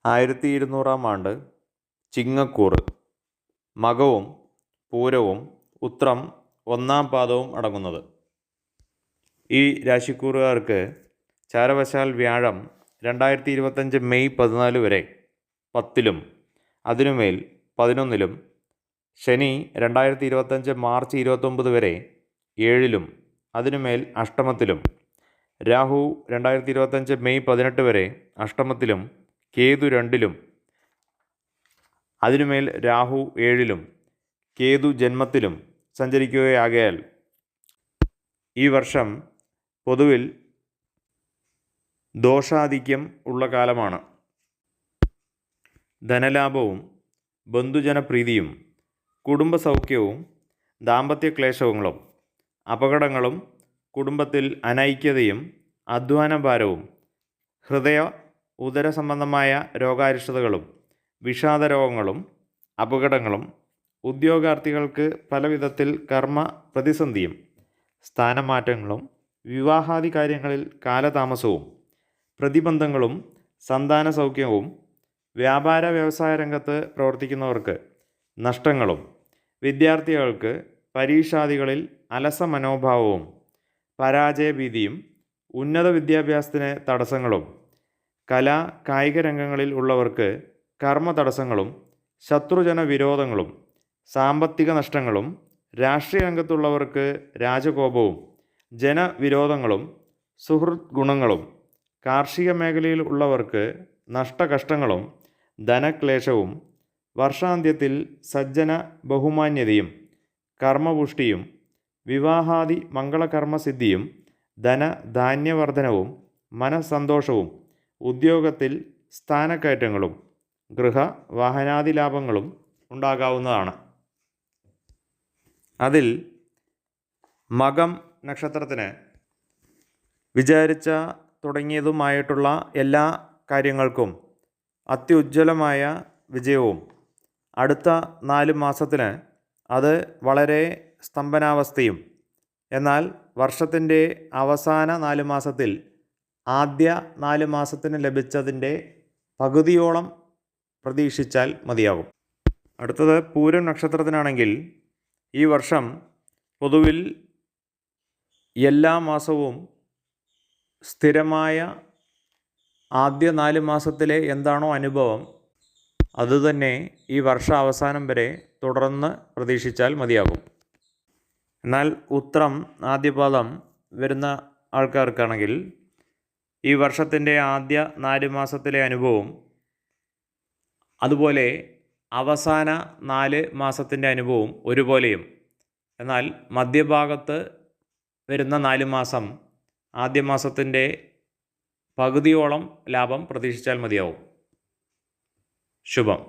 1200 ആണ്ട് ചിങ്ങക്കൂറ് മകവും പൂരവും ഉത്രം 1-ാം പാദവും അടങ്ങുന്നത്. ഈ രാശിക്കൂറുകാർക്ക് ചാരവശാൽ വ്യാഴം 2025 മെയ് 14 വരെ 10-ലും അതിനുമേൽ 11-ലും, ശനി 2025 മാർച്ച് 29 വരെ 7-ലും അതിനുമേൽ അഷ്ടമത്തിലും, രാഹു 2025 മെയ് 18 വരെ അഷ്ടമത്തിലും, കേതു 2-ലും അതിനുമേൽ രാഹു 7-ലും, കേതു ജന്മത്തിലും സഞ്ചരിക്കുകയാകയാൽ ഈ വർഷം പൊതുവിൽ ദോഷാധിക്യം ഉള്ള കാലമാണ്. ധനലാഭവും ബന്ധുജനപ്രീതിയും കുടുംബസൗഖ്യവും ദാമ്പത്യക്ലേശങ്ങളും അപകടങ്ങളും കുടുംബത്തിൽ അനൈക്യതയും അധ്വാനഭാരവും ഹൃദയ ഉദര സംബന്ധമായ രോഗാരിഷ്ടതകളും വിഷാദരോഗങ്ങളും അപകടങ്ങളും ഉദ്യോഗാർത്ഥികൾക്ക് പലവിധത്തിൽ കർമ്മ പ്രതിസന്ധിയും സ്ഥാനമാറ്റങ്ങളും വിവാഹാദി കാര്യങ്ങളിൽ കാലതാമസവും പ്രതിബന്ധങ്ങളും സന്താന സൗഖ്യവും വ്യാപാര വ്യവസായ രംഗത്ത് പ്രവർത്തിക്കുന്നവർക്ക് നഷ്ടങ്ങളും വിദ്യാർത്ഥികൾക്ക് പരീക്ഷാദികളിൽ അലസ മനോഭാവവും പരാജയഭീതിയും ഉന്നത വിദ്യാഭ്യാസത്തിന് തടസ്സങ്ങളും കലാ കായിക രംഗങ്ങളിൽ ഉള്ളവർക്ക് കർമ്മ തടസ്സങ്ങളും ശത്രുജന വിരോധങ്ങളും സാമ്പത്തിക നഷ്ടങ്ങളും രാഷ്ട്രീയ രംഗത്തുള്ളവർക്ക് രാജകോപവും ജനവിരോധങ്ങളും സുഹൃത്ത് ഗുണങ്ങളും കാർഷിക മേഖലയിൽ ഉള്ളവർക്ക് നഷ്ടകഷ്ടങ്ങളും ധനക്ലേശവും വർഷാന്ത്യത്തിൽ സജ്ജന ബഹുമാന്യതയും കർമ്മപുഷ്ടിയും വിവാഹാദി മംഗളകർമ്മസിദ്ധിയും ധനധാന്യവർദ്ധനവും മനസ്സന്തോഷവും ഉദ്യോഗത്തിൽ സ്ഥാനക്കയറ്റങ്ങളും ഗൃഹ വാഹനാദി ലാഭങ്ങളും ഉണ്ടാകാവുന്നതാണ്. അതിൽ മകം നക്ഷത്രത്തിന് വിചാരിച്ച തുടങ്ങിയതുമായിട്ടുള്ള എല്ലാ കാര്യങ്ങൾക്കും അത്യുജ്വലമായ വിജയവും അടുത്ത 4 മാസത്തിന് അത് വളരെ സ്തംഭനാവസ്ഥയും, എന്നാൽ വർഷത്തിൻ്റെ അവസാന 4 മാസത്തിൽ ആദ്യ 4 മാസത്തിന് ലഭിച്ചതിൻ്റെ പകുതിയോളം പ്രതീക്ഷിച്ചാൽ മതിയാകും. അടുത്തത് പൂരം നക്ഷത്രത്തിനാണെങ്കിൽ ഈ വർഷം പൊതുവിൽ എല്ലാ മാസവും സ്ഥിരമായ ആദ്യ 4 മാസത്തിലെ എന്താണോ അനുഭവം അതുതന്നെ ഈ വർഷ അവസാനം വരെ തുടർന്ന് പ്രതീക്ഷിച്ചാൽ മതിയാകും. എന്നാൽ ഉത്രം ആദ്യപാദം വരുന്ന ആൾക്കാർക്കാണെങ്കിൽ ഈ വർഷത്തിൻ്റെ ആദ്യ 4 മാസത്തിലെ അനുഭവം അതുപോലെ അവസാന 4 മാസത്തിൻ്റെ അനുഭവം ഒരുപോലെയും, എന്നാൽ മധ്യഭാഗത്ത് വരുന്ന 4 മാസം ആദ്യ മാസത്തിൻ്റെ പകുതിയോളം ലാഭം പ്രതീക്ഷിച്ചാൽ മതിയാവും. ശുഭം.